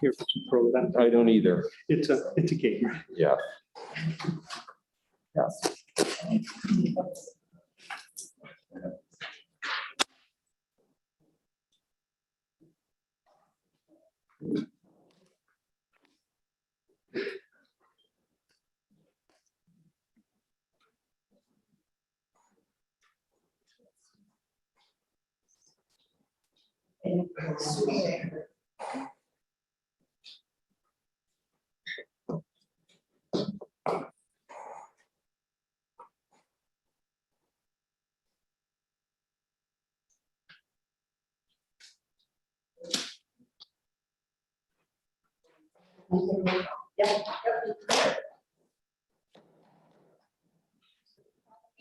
here for some pro event. I don't either. It's a game. Yeah. Yes.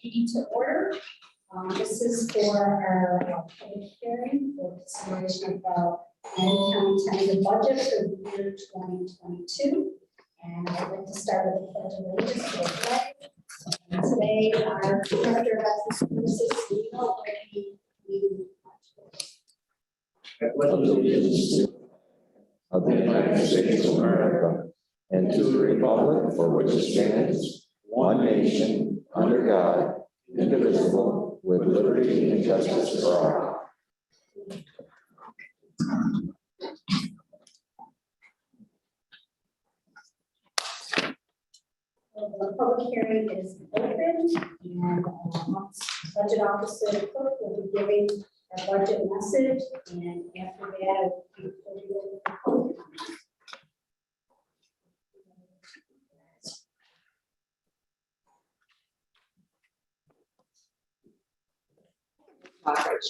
Meeting to order. This is for our public hearing for consideration of County tentative budget for the year 2022. And I'd like to start with the pledge of allegiance to the flag. And today, our Director of Veteran Services, will be leading Of the United States of America and to the republic for which it stands, one nation, under God, indivisible, with liberty and justice for all. The public hearing is open, and budget officer clerk will be giving our budget message, and after that, we'll be open for public comment.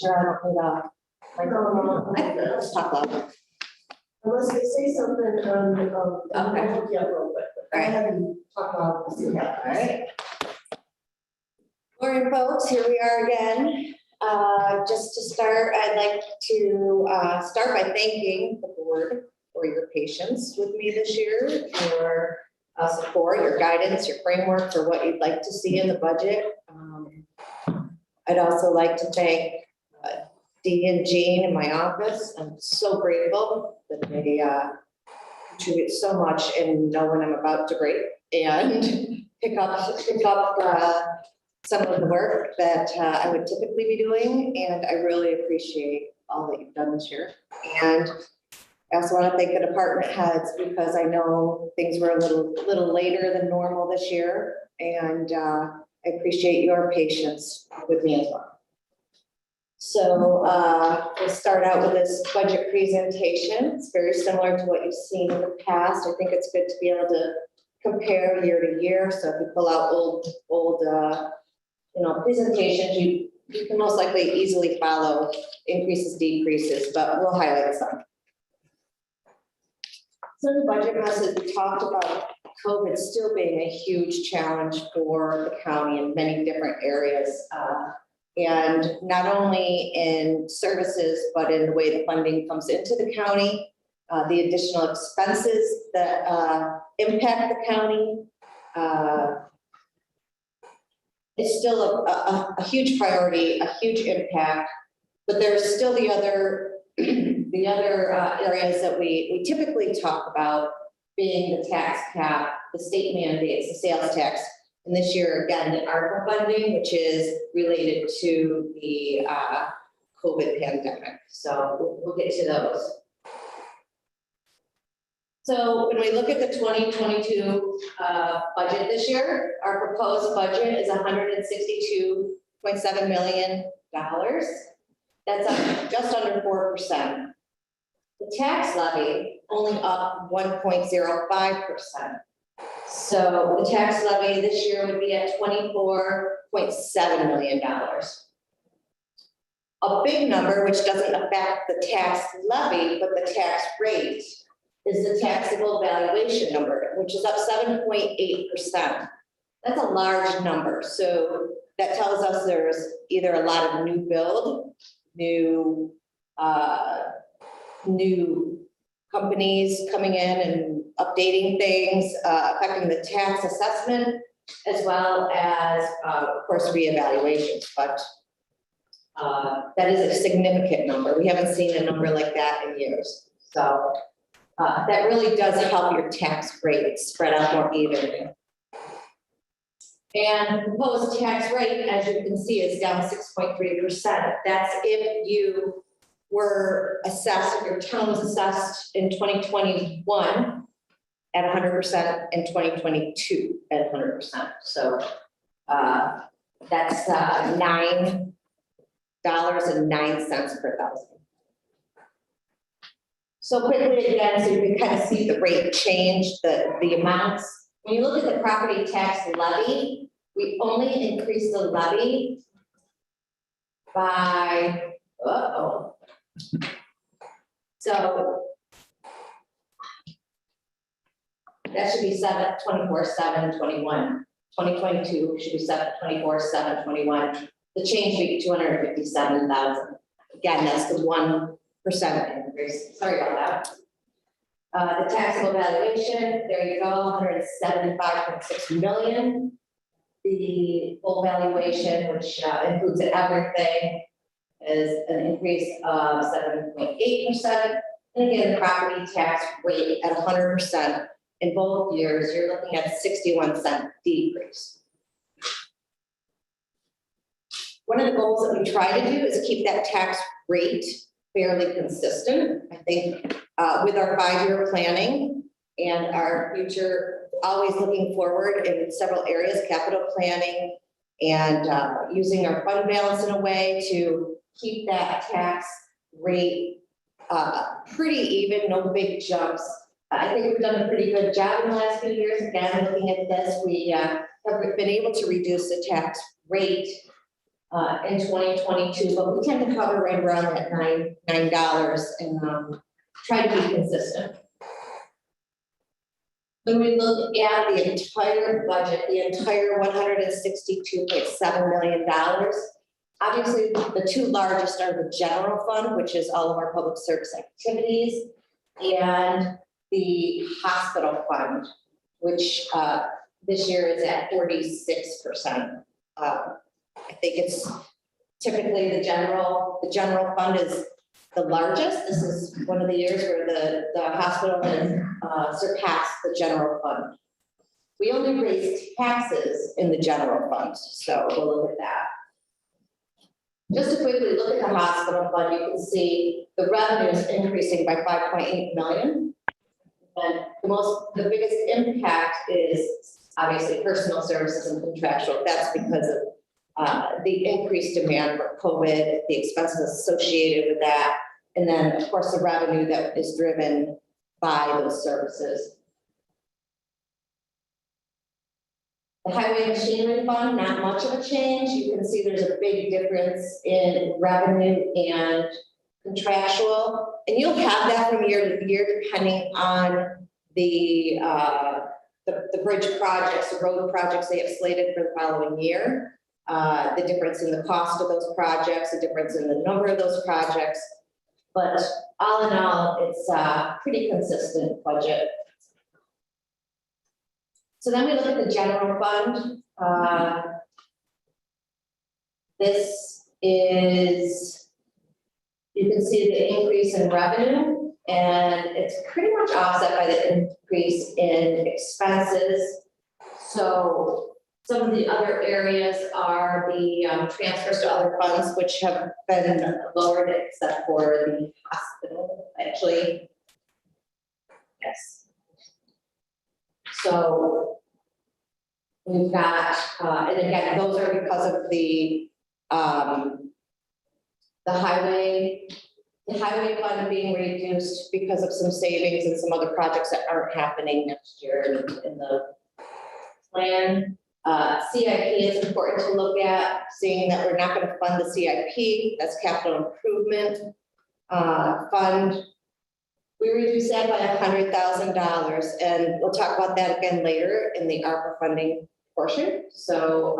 Sure, I don't need a microphone. Let's talk loud. Unless they say something on, Okay. yeah, real quick. Go ahead and talk about this. All right. Morning, folks, here we are again. Just to start, I'd like to start by thanking the board for your patience with me this year, your support, your guidance, your framework for what you'd like to see in the budget. I'd also like to thank Dee and Jean in my office. I'm so grateful that they contribute so much and know when I'm about to break and pick up some of the work that I would typically be doing. And I really appreciate all that you've done this year. And I also want to thank the department heads because I know things were a little later than normal this year. And I appreciate your patience with me as well. So we'll start out with this budget presentation. It's very similar to what you've seen in the past. I think it's good to be able to compare year to year. So if you pull out old presentations, you can most likely easily follow increases, decreases, but we'll highlight some. So in the budget message, we talked about COVID still being a huge challenge for the county in many different areas. And not only in services, but in the way the funding comes into the county, the additional expenses that impact the county. It's still a huge priority, a huge impact, but there's still the other areas that we typically talk about, being the tax cap, the state mandates, the sales tax, and this year, again, the ARPA funding, which is related to the COVID pandemic. So we'll get to those. So when we look at the 2022 budget this year, our proposed budget is $162.7 million. That's up just under 4%. The tax levy only up 1.05%. So the tax levy this year would be at $24.7 million. A big number, which doesn't affect the tax levy, but the tax rate, is the taxable valuation number, which is up 7.8%. That's a large number. So that tells us there's either a lot of new build, new companies coming in and updating things, affecting the tax assessment, as well as, of course, reevaluations. But that is a significant number. We haven't seen a number like that in years. So that really does help your tax rate spread out more evenly. And the proposed tax rate, as you can see, is down 6.3%. That's if you were assessed, if your town was assessed in 2021 at 100%, and 2022 at 100%. So that's $9.09 per thousand. So quickly again, so you can kind of see the rate change, the amounts. When you look at the property tax levy, we only increased the levy by, so that should be 7/24/7/21. 2022 should be 7/24/7/21. The change would be 257,000. Again, that's the 1% increase. Sorry about that. The taxable valuation, there you go, 175.6 million. The full valuation, which includes everything, is an increase of 7.8%. And again, the property tax rate at 100% in both years, you're looking at a 61-cent decrease. One of the goals that we try to do is keep that tax rate fairly consistent. I think with our 5-year planning and our future, always looking forward in several areas, capital planning, and using our fund balance in a way to keep that tax rate pretty even, no big jumps. I think we've done a pretty good job in the last few years. Again, looking at this, we have been able to reduce the tax rate in 2022, but we tend to hover right around that $9 and try to be consistent. When we look at the entire budget, the entire $162.7 million, obviously the two largest are the general fund, which is all of our public service activities, and the hospital fund, which this year is at 46%. I think it's typically the general fund is the largest. This is one of the years where the hospital has surpassed the general fund. We only raised taxes in the general fund, so we'll look at that. Just to quickly look at the hospital fund, you can see the revenue is increasing by 5.8 million. And the biggest impact is obviously personal services and contractual. That's because of the increased demand for COVID, the expenses associated with that, and then of course the revenue that is driven by those services. The highway machinery fund, not much of a change. You can see there's a big difference in revenue and contractual, and you'll have that from year to year depending on the bridge projects, the road projects they have slated for the following year. The difference in the cost of those projects, the difference in the number of those projects. But all in all, it's a pretty consistent budget. So then we look at the general fund. This is, you can see the increase in revenue, and it's pretty much offset by the increase in expenses. So some of the other areas are the transfers to other funds, which have been lowered except for the hospital, actually. Yes. So we've got, and again, those are because of the highway fund being reduced because of some savings and some other projects that aren't happening next year in the plan. CIP is important to look at, seeing that we're not going to fund the CIP, that's capital improvement fund. We reduced that by $100,000, and we'll talk about that again later in the ARPA funding portion. So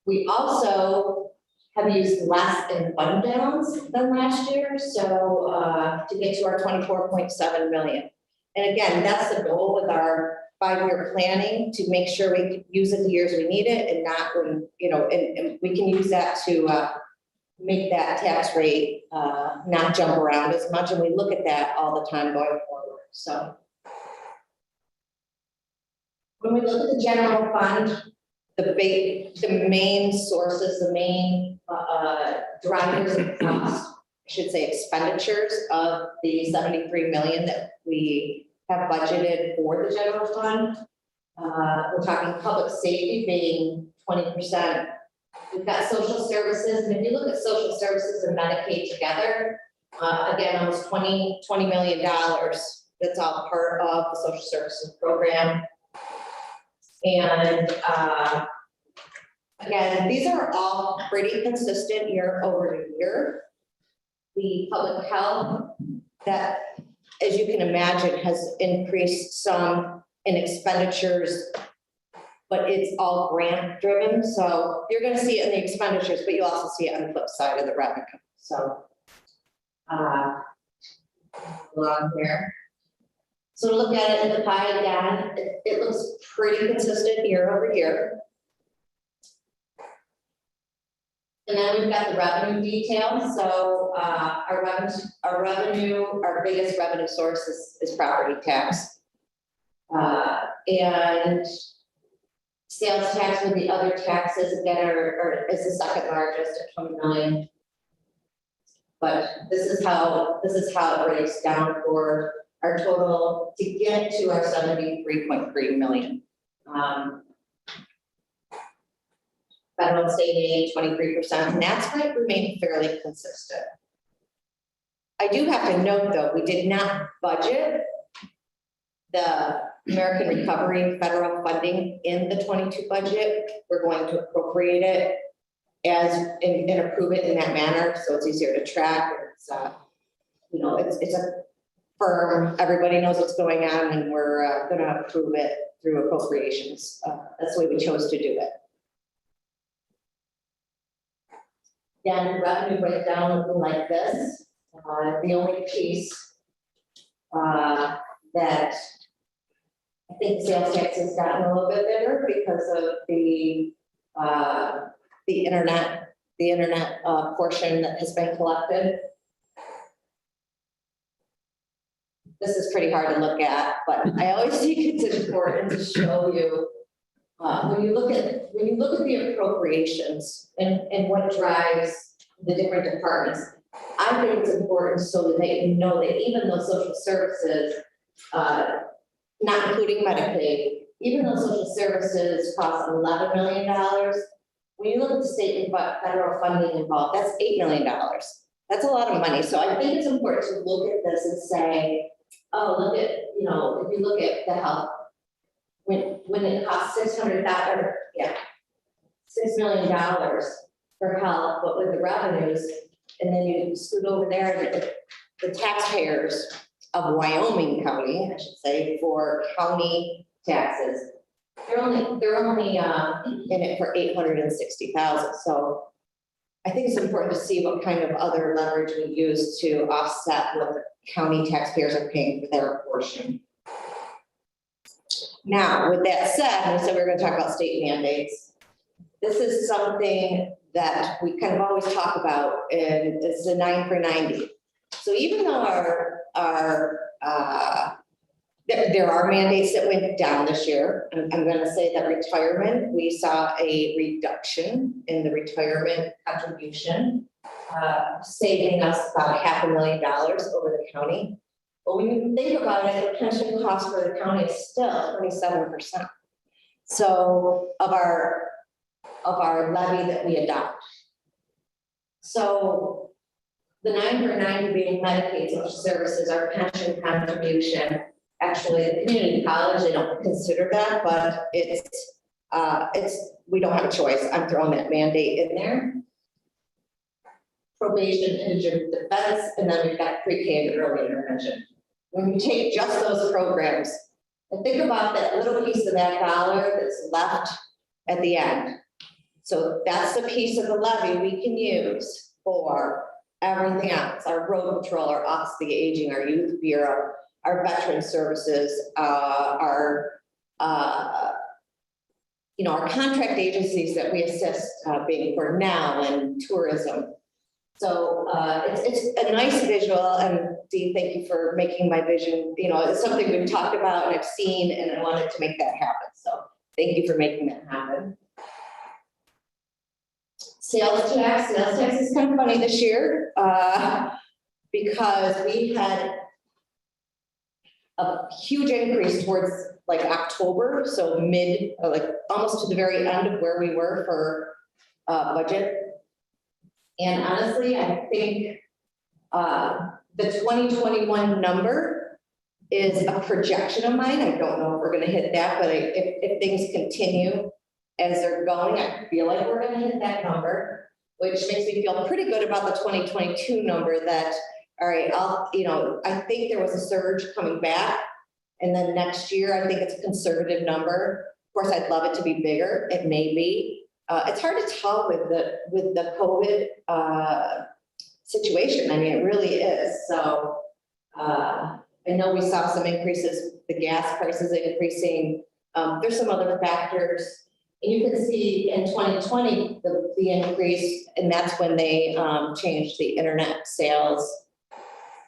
we also have used less in fund balance than last year, so to get to our 24.7 million. And again, that's the goal with our 5-year planning, to make sure we can use it the years we need it, and not when, you know, and we can use that to make that tax rate not jump around as much, and we look at that all the time going forward, so. When we look at the general fund, the main sources, the main drivers of cost, I should say expenditures of the 73 million that we have budgeted for the general fund. We're talking public safety being 20%. We've got social services, and if you look at social services and Medicaid together, again, almost $20 million. That's all part of the social services program. And again, these are all pretty consistent year over year. The public health, that, as you can imagine, has increased some in expenditures, but it's all grant driven. So you're going to see it in the expenditures, but you also see it on the flip side of the revenue. So along here. So to look at it in the pie again, it looks pretty consistent year over year. And then we've got the revenue detail. So our biggest revenue source is property tax. And sales tax with the other taxes again is the second largest at 20 million. But this is how it breaks down for our total to get to our 73.3 million. Federal and state aid, 23%, and that's going to remain fairly consistent. I do have to note though, we did not budget the American Recovery federal funding in the 22 budget. We're going to appropriate it and approve it in that manner, so it's easier to track. It's it's a firm, everybody knows what's going on, and we're going to approve it through appropriations. That's the way we chose to do it. Again, revenue breakdown looking like this. The only piece that I think sales tax has gotten a little bit better because of the internet portion that has been collected. This is pretty hard to look at, but I always think it's important to show you when you look at the appropriations and what drives the different departments. I think it's important so that they know that even though social services, not including Medicaid, even though social services cost $11 million, when you look at the state and federal funding involved, that's $8 million. That's a lot of money. So I think it's important to look at this and say, oh, look at, if you look at the health, when it costs $600,000, $6 million for health, but with the revenues, and then you scoot over there, and the taxpayers of Wyoming County, I should say, for county taxes, they're only in it for $860,000. So I think it's important to see what kind of other leverage we use to offset what the county taxpayers are paying for their portion. Now, with that said, we said we we're going to talk about state mandates. This is something that we kind of always talk about, and it's the 9 for 90. So even though there are mandates that went down this year, I'm going to say that retirement, we saw a reduction in the retirement contribution, saving us about $500,000 over the county. But when you think about it, the pension cost for the county is still 27%. So of our levy that we adopt. So the 9 for 90 being Medicaid, social services, our pension contribution. Actually, the community college, they don't consider that, but we don't have a choice. I'm throwing that mandate in there. Probation, injured defense, and then we've got pre-K and early intervention. When you take just those programs and think about that little piece of that dollar that's left at the end. So that's the piece of the levy we can use for everything else, our road patrol, our office of the aging, our youth bureau, our veteran services, our contract agencies that we assist, being Cornell and tourism. So it's a nice visual, and Dee, thank you for making my vision, it's something we've talked about and I've seen, and I wanted to make that happen. So thank you for making that happen. Sales tax is kind of funny this year, because we had a huge increase towards like October, so like almost to the very end of where we were for budget. And honestly, I think the 2021 number is a projection of mine. I don't know if we're gonna hit that, but if things continue as they're going, I feel like we're gonna hit that number, which makes me feel pretty good about the 2022 number that, all right, I think there was a surge coming back. And then next year, I think it's a conservative number. Of course, I'd love it to be bigger. It may be. It's hard to tell with the COVID situation. I mean, it really is. So I know we saw some increases, the gas prices increasing. There's some other factors. And you can see in 2020, the increase, and that's when they changed the internet sales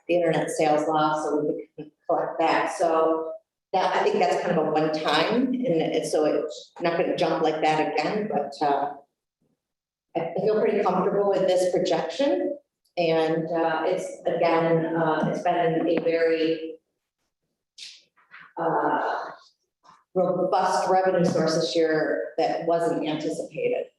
law, so we could collect that. So that, I think that's kind of a one-time, and so it's not going to jump like that again, but I feel pretty comfortable with this projection. And it's, again, it's been a very robust revenue source this year that wasn't anticipated.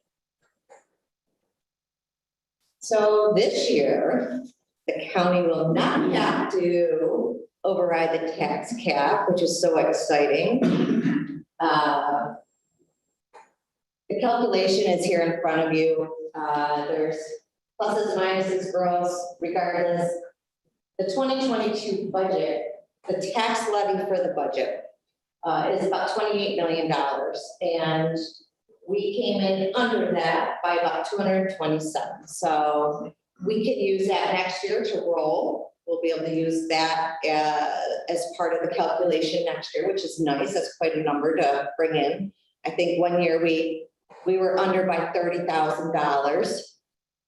So this year, the county will not have to override the tax cap, which is so exciting. The calculation is here in front of you. There's pluses, minuses, gross, regardless. The 2022 budget, the tax levy for the budget is about $28 million. And we came in under that by about 227. So we could use that next year to roll. We'll be able to use that as part of the calculation next year, which is nice. That's quite a number to bring in. I think one year we were under by $30,000.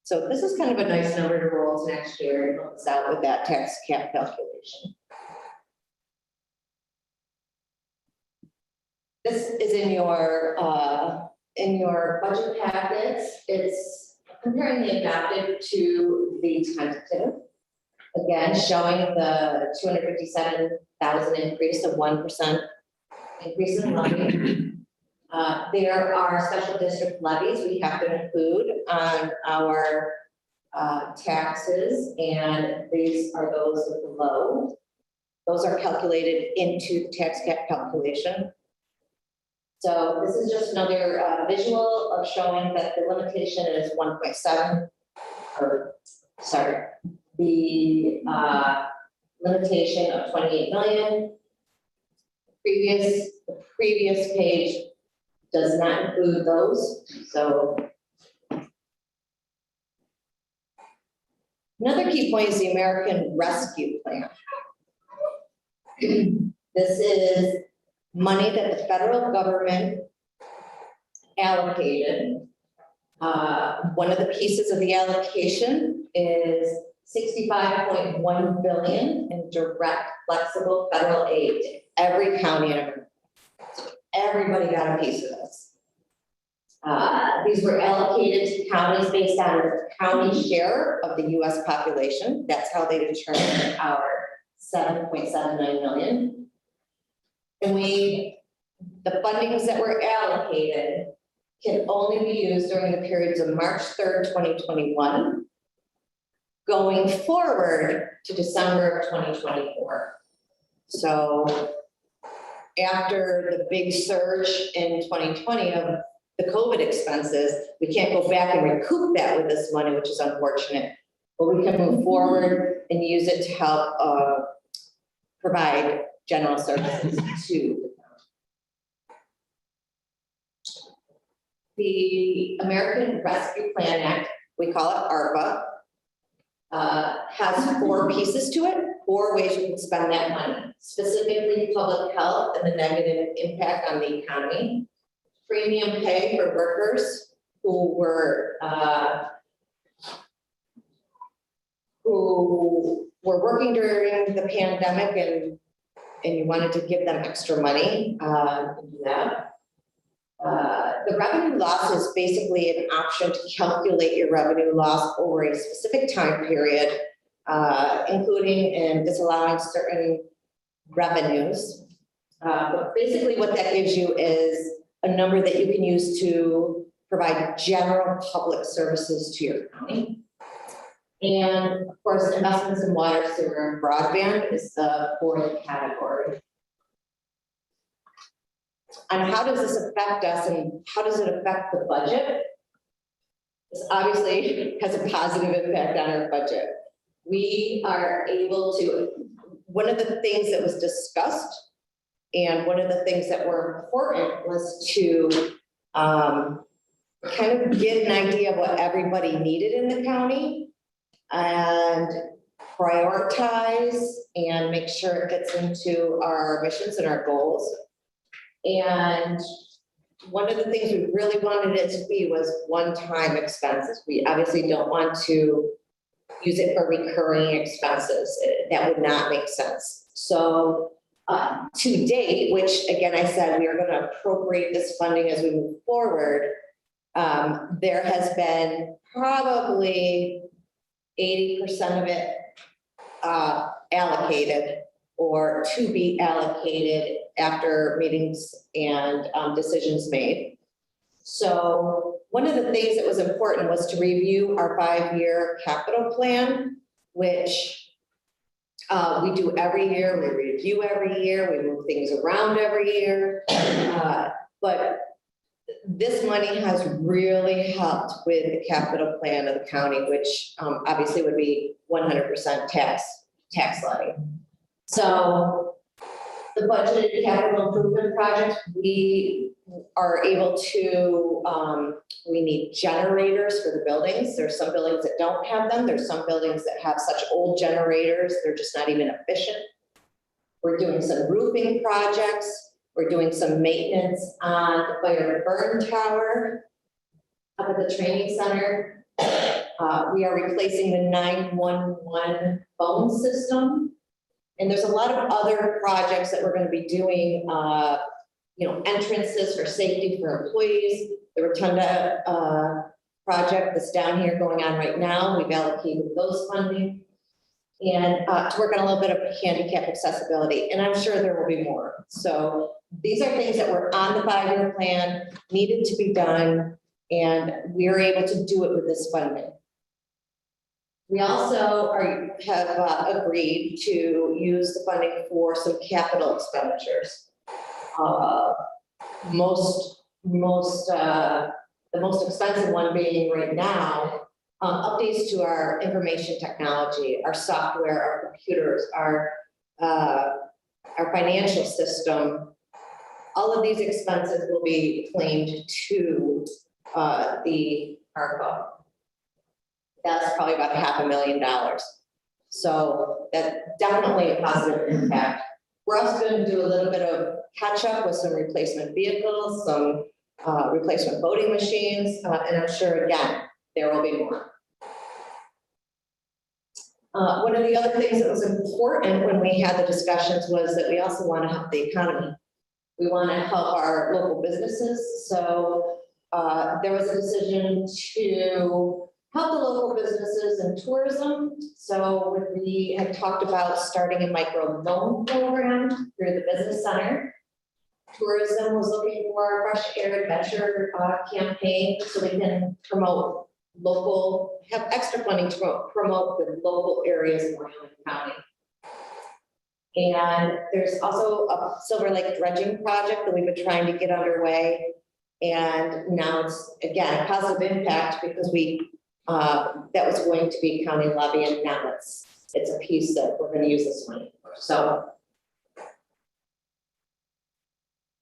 So this is kind of a nice number to roll to next year and help us out with that tax cap calculation. This is in your budget packets. It's comparing the adopted to the tentative. Again, showing the 257,000 increase of 1% increase in levy. There are special district levies we have to include on our taxes, and these are those with the low. Those are calculated into the tax cap calculation. So this is just another visual of showing that the limitation is 1.7, or sorry, the limitation of 28 million. The previous page does not include those. So another key point is the American Rescue Plan. This is money that the federal government allocated. One of the pieces of the allocation is $65.1 billion in direct flexible federal aid to every county in America. So everybody got a piece of this. These were allocated to counties based on the county share of the US population. That's how they determined our 7.79 million. And the fundings that were allocated can only be used during the periods of March 3rd, 2021, going forward to December of 2024. So after the big surge in 2020 of the COVID expenses, we can't go back and recoup that with this money, which is unfortunate. But we can move forward and use it to help provide general services to the American Rescue Plan Act, we call it ARPA, has 4 pieces to it, 4 ways you can spend that money, specifically public health and the negative impact on the economy, premium pay for workers who were who were working during the pandemic and you wanted to give them extra money, do that. The revenue loss is basically an option to calculate your revenue loss over a specific time period, including and disallowing certain revenues. But basically what that gives you is a number that you can use to provide general public services to your county. And of course, investments in water, sewer, and broadband is the fourth category. And how does this affect us and how does it affect the budget? This obviously has a positive impact on our budget. We are able to, one of the things that was discussed and one of the things that were important was to kind of get an idea of what everybody needed in the county and prioritize and make sure it fits into our missions and our goals. And one of the things we really wanted it to be was one-time expenses. We obviously don't want to use it for recurring expenses. That would not make sense. So to date, which again, I said, we are going to appropriate this funding as we move forward. There has been probably 80% of it allocated or to be allocated after meetings and decisions made. So one of the things that was important was to review our 5-year capital plan, which we do every year. We review every year. We move things around every year. But this money has really helped with the capital plan of the county, which obviously would be 100% tax levy. So the budgeted capital improvement projects, we are able to, we need generators for the buildings. There's some buildings that don't have them. There's some buildings that have such old generators, they're just not even efficient. We're doing some roofing projects. We're doing some maintenance on the fire and burn tower up at the training center. We are replacing the 911 phone system. And there's a lot of other projects that we're going to be doing, entrances for safety for employees. The Rotunda project that's down here going on right now, we've allocated those funding. And to work on a little bit of handicap accessibility, and I'm sure there will be more. So these are things that were on the 5-year plan, needed to be done, and we are able to do it with this funding. We also have agreed to use the funding for some capital expenditures. The most expensive one being right now, updates to our information technology, our software, our computers, our financial system. All of these expenses will be claimed to the ARPA. That's probably about $500,000. So that's definitely a positive impact. We're also going to do a little bit of catch up with some replacement vehicles, some replacement voting machines, and I'm sure again, there will be more. One of the other things that was important when we had the discussions was that we also want to help the economy. We want to help our local businesses. So there was a decision to help the local businesses in tourism. So we had talked about starting a micro loan program through the business center. Tourism was looking for a fresh air adventure campaign so we can promote local, have extra funding to promote the local areas in Wyoming County. And there's also a Silver Lake dredging project that we've been trying to get underway. And now it's, again, a positive impact because we, that was going to be county levy, and now it's a piece that we're going to use this money for. So,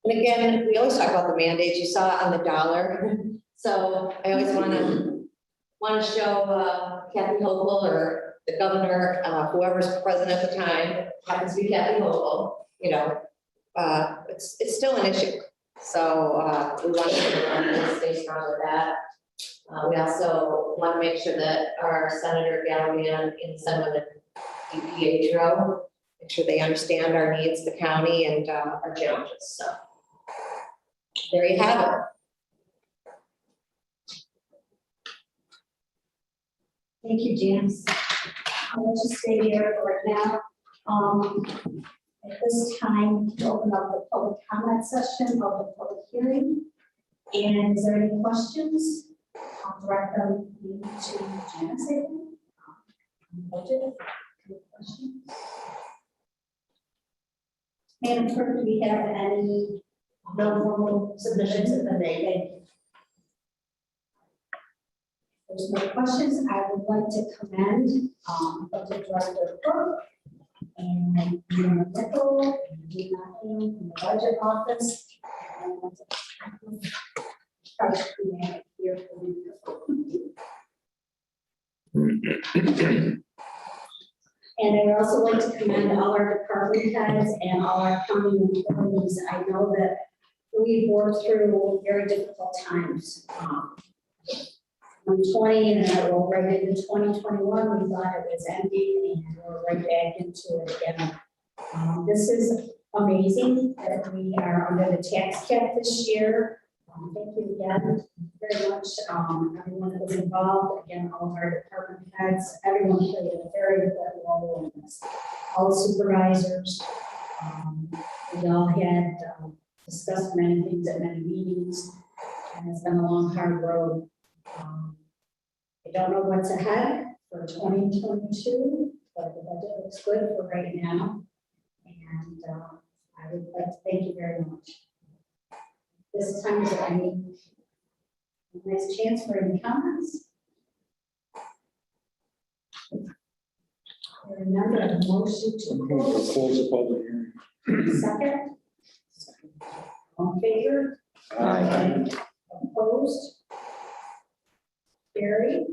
and again, we always talk about the mandates. You saw it on the dollar. So I always want to show Kathy Hochul or the governor, whoever's president at the time, happens to be Kathy Hochul. It's still an issue. So we want to stay strong with that. We also want to make sure that our Senator Gallivan in some of the EPA drill, make sure they understand our needs, the county, and our challenges. So there you have it. Thank you, James. I'll just stay here for right now. At this time, to open up the public comment session of the public hearing. And is there any questions? I'll direct them to Janice. Budget. Any questions? Madam Clerk, do we have any no formal submissions in the day? There's no questions. I would like to commend Budget Director Cook and Nicole, in the budget office. And here and I would also like to commend all our department heads and all our county employees. I know that we've worked through very difficult times. 2020 and then we'll right into 2021, we thought it was ending and we're right back into it again. This is amazing that we are under the tax cap this year. Thank you again very much, everyone that was involved, again, all of our department heads, everyone played a very important role in this. All the supervisors, we all had discussed many things at many meetings, and it's been a long, hard road. I don't know what's ahead for 2022, but the budget looks good for right now. And I would like to thank you very much. This time, is there any nice chance for any comments? Remember a motion to close. Close the public hearing. Second. All in favor? Aye. Opposed? Carried.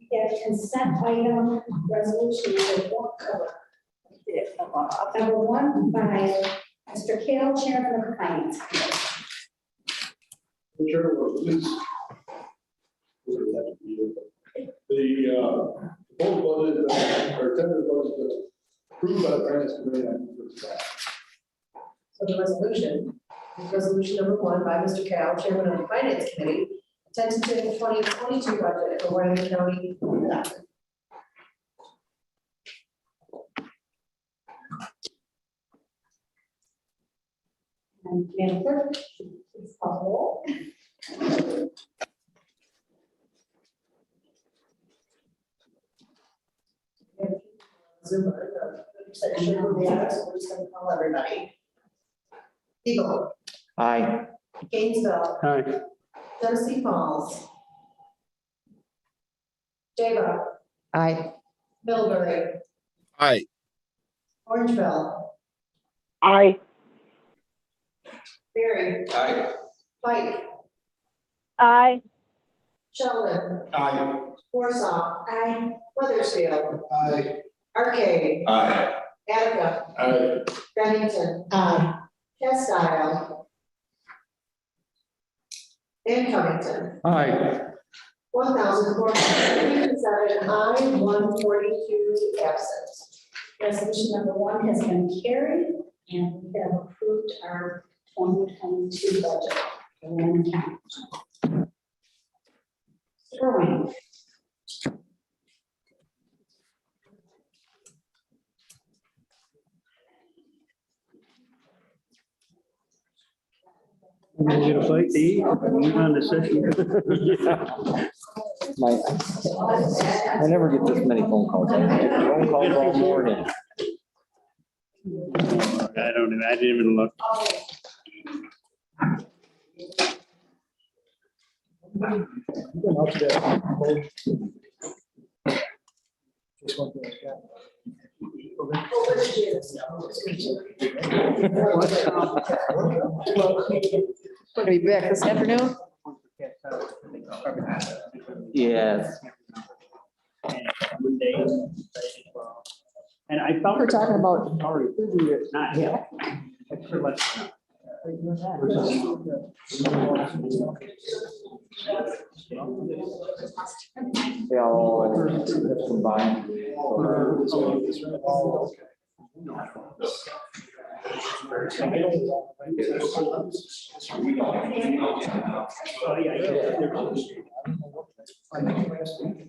We have consent item resolution number one by Mr. Kale, Chairman of the Finance Committee. Sure, well, this. The proposed budget, or tentative budget approved by the finance committee. So the resolution is resolution number one by Mr. Carroll, Chairman of the Finance Committee, tentative 2022 budget for Wyoming County. And Madam Clerk, please call the roll. Zoom, sure who they are, so we're just gonna call everybody. Eagle, Aye. Gainesville, Aye. Genesee Falls. Jago, Aye. Middlebury, Aye. Orangeville, Aye. Berry, Aye. Pike, Aye. Sheldon, Aye. Warsaw, Aye. Weathersfield, Aye. Arcade, Aye. Attica, Aye. Bennington, Castile, and Covington. Aye. 1,437 aye, 142 absent. Resolution number one has been carried, and we have approved our 2022 budget for Wyoming County. Sterling. We'll get a bite to eat, move on to session. I never get this many phone calls. I get phone calls all morning. I didn't even look. Are you back this afternoon? Yes. And I thought. We're talking about- Already, not him. Extra less. They all combined. Oh, yeah, yeah.